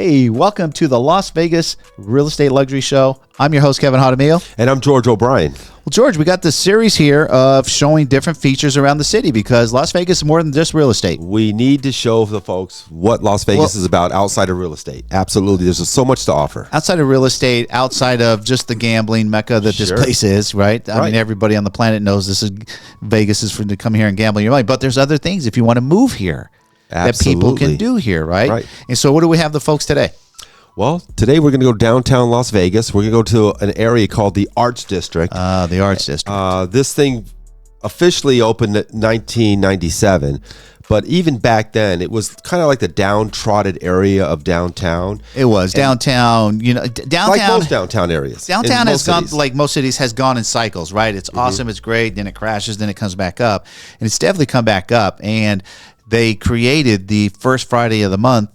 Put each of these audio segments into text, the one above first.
Hey, welcome to the Las Vegas Real Estate Luxury Show. I'm your host, Kevin Jaramillo. And I'm George O'Brien. Well, George, we got this series here of showing different features around the city because Las Vegas is more than just real estate. We need to show the folks what Las Vegas is about outside of real estate. Absolutely. There's so much to offer. Outside of real estate, outside of just the gambling mecca that this place is, right? I mean, everybody on the planet knows Vegas is for to come here and gamble your money. But there's other things if you want to move here that people can do here, right? And so what do we have the folks today? Well, today we're going to go downtown Las Vegas. We're going to go to an area called the Arts District. The Arts District. This thing officially opened in 1997, but even back then, it was kind of like the downtrodden area of downtown. It was downtown, downtown. Like most downtown areas. Downtown has gone, like most cities, has gone in cycles, right? It's awesome, it's great, then it crashes, then it comes back up. And it's definitely come back up. And they created the first Friday of the month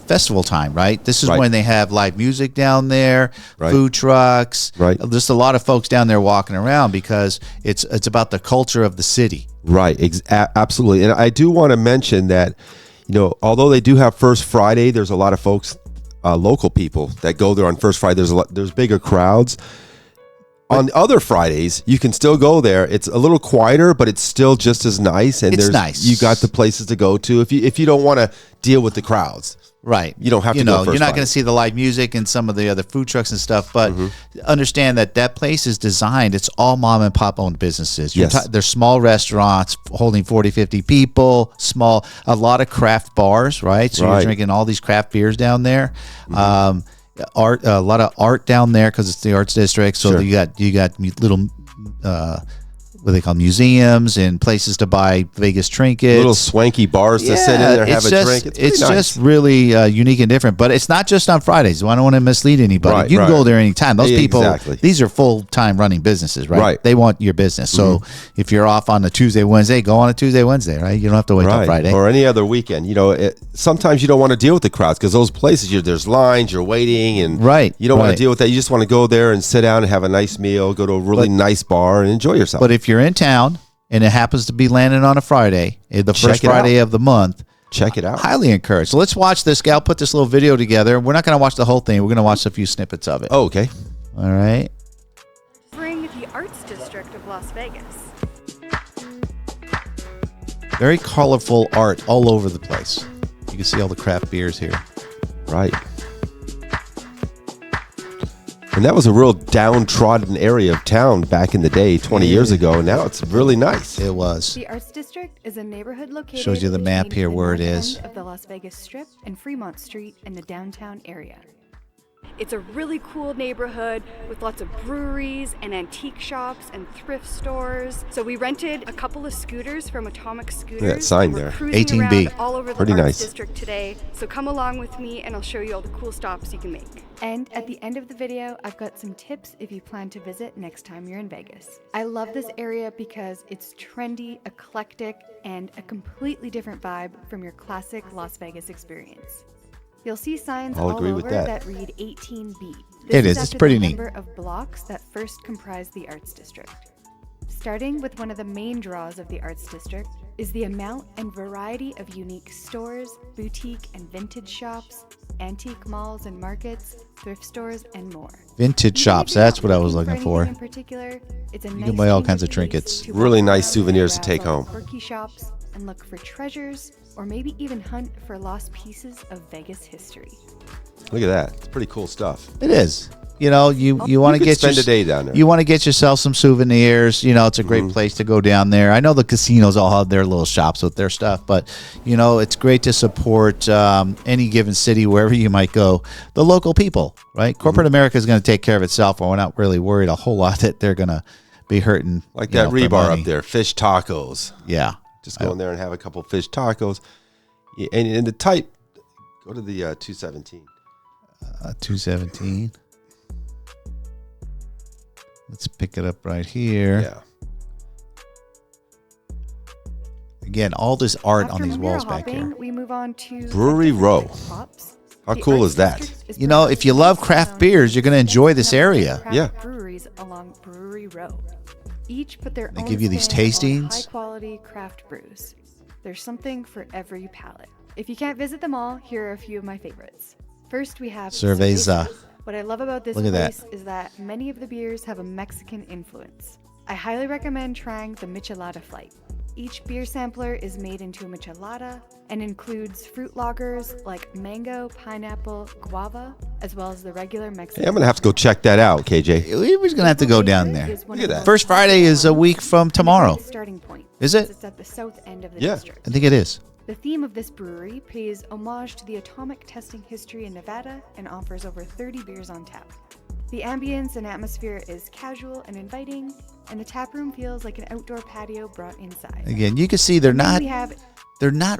festival time, right? This is when they have live music down there, food trucks, just a lot of folks down there walking around because it's about the culture of the city. Right, absolutely. And I do want to mention that, although they do have First Friday, there's a lot of folks, local people that go there on First Friday. There's bigger crowds. On other Fridays, you can still go there. It's a little quieter, but it's still just as nice. And it's nice. You got the places to go to if you don't want to deal with the crowds. Right. You don't have to go first. You're not going to see the live music and some of the other food trucks and stuff, but understand that place is designed. It's all mom and pop owned businesses. They're small restaurants holding 40, 50 people, a lot of craft bars, right? So you're drinking all these craft beers down there. Art, a lot of art down there because it's the Arts District. So you got little what they call museums and places to buy Vegas trinkets, little swanky bars to sit in there, have a drink. It's just really unique and different. But it's not just on Fridays. I don't want to mislead anybody. You can go there anytime. Those people, these are full-time running businesses, right? They want your business. So if you're off on a Tuesday, Wednesday, go on a Tuesday, Wednesday, right? You don't have to wait till Friday or any other weekend. Sometimes you don't want to deal with the crowds because those places, there's lines, you're waiting, and you don't want to deal with that. You just want to go there and sit down and have a nice meal, go to a really nice bar, and enjoy yourself. But if you're in town and it happens to be landing on a Friday, the first Friday of the month, check it out. Highly encouraged. So let's watch this. Gal put this little video together. We're not going to watch the whole thing. We're going to watch a few snippets of it. Oh, okay. All right. Bring the Arts District of Las Vegas. Very colorful art all over the place. You can see all the craft beers here. Right. And that was a real downtrodden area of town back in the day, 20 years ago. And now it's really nice. It was. The Arts District is a neighborhood located shows you the map here where it is. Of the Las Vegas Strip and Fremont Street in the downtown area. It's a really cool neighborhood with lots of breweries and antique shops and thrift stores. So we rented a couple of scooters from Atomic Scooters. That sign there. 18B. All over the Pretty Arts nice. District today. So come along with me and I'll show you all the cool stops you can make. And at the end of the video, I've got some tips if you plan to visit next time you're in Vegas. I love this area because it's trendy, eclectic, and a completely different vibe from your classic Las Vegas experience. You'll see signs all over that read 18B. It is. It's pretty neat. Number of blocks that first comprise the Arts District. Starting with one of the main draws of the Arts District is the amount and variety of unique stores, boutique and vintage shops, antique malls and markets, thrift stores, and more. Vintage shops, that's what I was looking for. In particular, it's a you can buy all kinds of trinkets. Really nice souvenirs to take home. Quirky shops and look for treasures, or maybe even hunt for lost pieces of Vegas history. Look at that. It's pretty cool stuff. It is. You want to spend a day down there. You want to get yourself some souvenirs. It's a great place to go down there. I know the casinos all have their little shops with their stuff, but it's great to support any given city, wherever you might go, the local people, right? Corporate America is going to take care of itself, and we're not really worried a whole lot that they're going to be hurting. Like that rebar up there, fish tacos. Yeah. Just go in there and have a couple fish tacos. And in the type, go to the 217. 217. Let's pick it up right here. Yeah. Again, all this art After on these walls back here. We move on to Brewery Row. How cool is that? If you love craft beers, you're going to enjoy this area. Yeah. Breweries along Brewery Row. Each put their They own give you these spin on tastings. high quality craft brews. There's something for every palate. If you can't visit them all, here are a few of my favorites. First, we have Cerveza. What I love about this place is that many of the beers have a Mexican influence. I highly recommend trying the Michelada Flight. Each beer sampler is made into a michelada and includes fruit lagers like mango, pineapple, guava, as well as the regular Mexican. Hey, I'm going to have to go check that out, KJ. We're going to have to go down there. Look at that. First Friday is a week from tomorrow. Starting point. Is it? It's at the south end of the Yeah. district. I think it is. The theme of this brewery pays homage to the atomic testing history in Nevada and offers over 30 beers on tap. The ambience and atmosphere is casual and inviting, and the tap room feels like an outdoor patio brought inside. Again, you can see they're not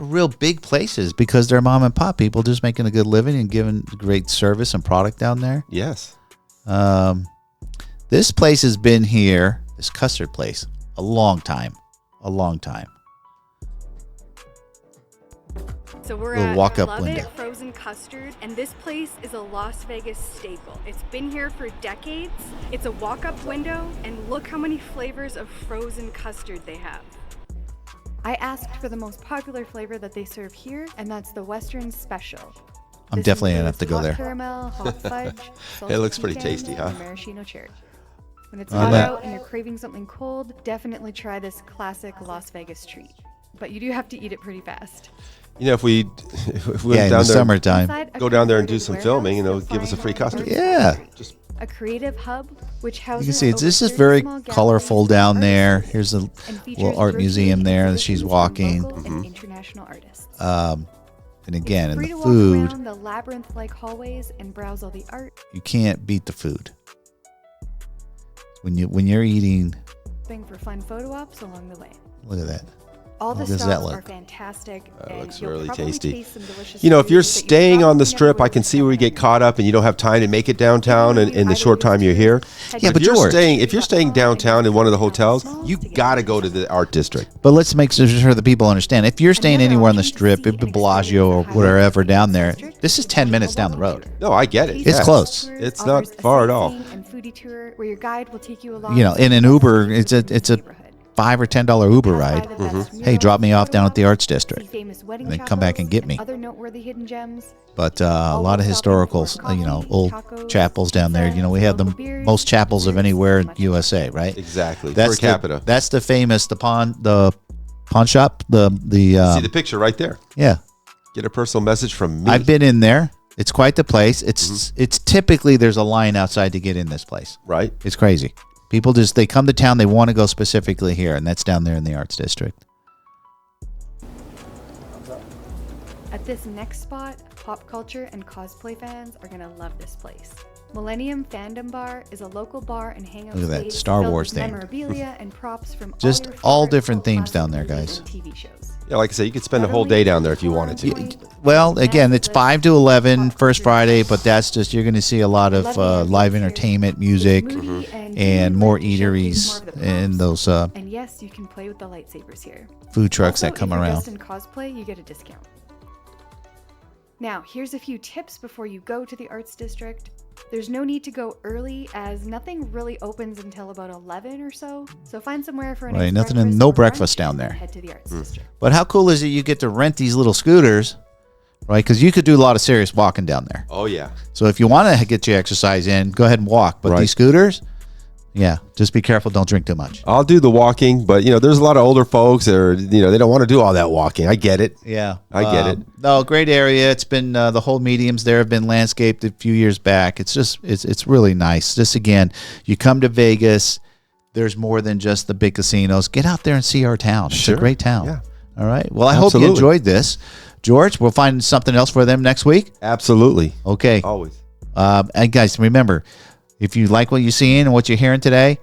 real big places because they're mom and pop people just making a good living and giving great service and product down there. Yes. This place has been here, this custard place, a long time. A long time. So we're Little at walk-up Love window. It Frozen Custard, and this place is a Las Vegas staple. It's been here for decades. It's a walk-up window, and look how many flavors of frozen custard they have. I asked for the most popular flavor that they serve here, and that's the Western Special. I'm This definitely going to have includes to go hot there. Caramel, hot fudge, It looks pretty salted tasty, pecan, huh? and maraschino cherry. When it's I hot bet. out and you're craving something cold, definitely try this classic Las Vegas treat. But you do have to eat it pretty fast. You know, if we went Yeah, in down the there, summertime. Inside a go down there and do converted some warehouse, filming, you'll give us a find free custard. Bird Yeah. Factory, a creative hub which houses You can see it's over this is 30 very small colorful galleries down of there. artists Here's a and features little art museum rotating there that exhibitions she's from walking. local and international artists. And again, in Free the to food, walk around the labyrinth-like hallways and browse all the art. you can't beat the food. When you're eating, Thing for fun photo ops along the way. look at that. All the How does that stops are look? fantastic. That and looks you'll really probably tasty. taste some delicious You know, if food you're that you staying on the probably strip, never I can would've see where you found get caught up and you don't have time to make it downtown anywhere. in the short time you're here. Yeah, but if you're George- staying downtown in one of the hotels, you got to go to the art district. But let's make sure the people understand. If you're staying Another anywhere on the option to strip, see at and Bellagio or experience the wherever highlights down of the there, district this is 10 minutes down the road. No, I get it. It's yeah. close. It's not far at all. And foodie tour where your guide will take you along You know, in an Uber, it's a $5 or $10 Uber ride. Hey, drop me off down at the Arts District, and then come back and get me. Other noteworthy hidden gems. But a lot of historical, old chapels down there. You know, we have the most chapels of anywhere in USA, right? Exactly. That's per capita. That's the famous the pawn shop. See the picture right there. Yeah, Get a personal message from me. I've been in there. It's quite the place. It's typically there's a line outside to get in this place. Right. It's crazy. People they come to town. They want to go specifically here, and that's down there in the Arts District. At this next spot, pop culture and cosplay fans are gonna love this place. Millennium Fandom Bar is a local bar and hangout Look at that, space Star filled Wars with themed. memorabilia and props from Just your all favorite different cult themes down there, classic guys. movies and TV shows. Yeah, like I said, you could spend a whole day down there if you wanted to. Well, again, it's 5 to 11 first Friday, but that's just you're going to see a lot of live entertainment, music, and more eateries and those And yes, you can play with the lightsabers here. food trucks Also, that come if you're around. dressed in cosplay, you get a discount. Now, here's a few tips before you go to the Arts District. There's no need to go early as nothing really opens until about 11 or so. So find somewhere for a nice Right, nothing breakfast no or breakfast brunch down and there. Head to the Arts District. But how cool is it you get to rent these little scooters, right? Because you could do a lot of serious walking down there. Oh, yeah. So if you want to get your exercise in, go ahead and walk. But Right. these scooters, yeah, just be careful. Don't drink too much. I'll do the walking, but, there's a lot of older folks that are, they don't want to do all that walking. I get it. Yeah, I get it. No, great area. It's been the whole mediums there have been landscaped a few years back. It's just it's really nice. Just again, you come to Vegas, there's more than just the big casinos. Get out there and see our town. It's Sure. a great town. Yeah. All right. Well, I hope you Absolutely. enjoyed this, George. We'll find something else for them next week. Absolutely. Okay. Always. And guys, remember, if you like what you're seeing and what you're hearing today,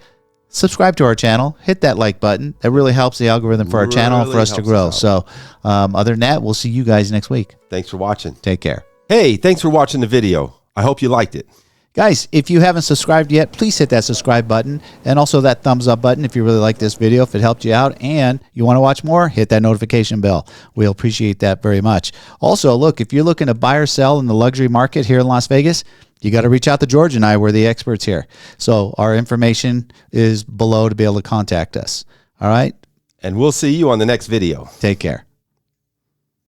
subscribe to our channel. Hit that like button. That really helps the algorithm for our channel and for Really us to helps grow. us So other than that, we'll see you guys next week. Thanks for watching. Take care. Hey, thanks for watching the video. I hope you liked it. Guys, if you haven't subscribed yet, please hit that subscribe button and also that thumbs up button if you really like this video, if it helped you out and you want to watch more, hit that notification bell. We'll appreciate that very much. Also, look, if you're looking to buy or sell in the luxury market here in Las Vegas, you got to reach out to George and I. We're the experts here. So our information is below to be able to contact us. All right? And we'll see you on the next video. Take care.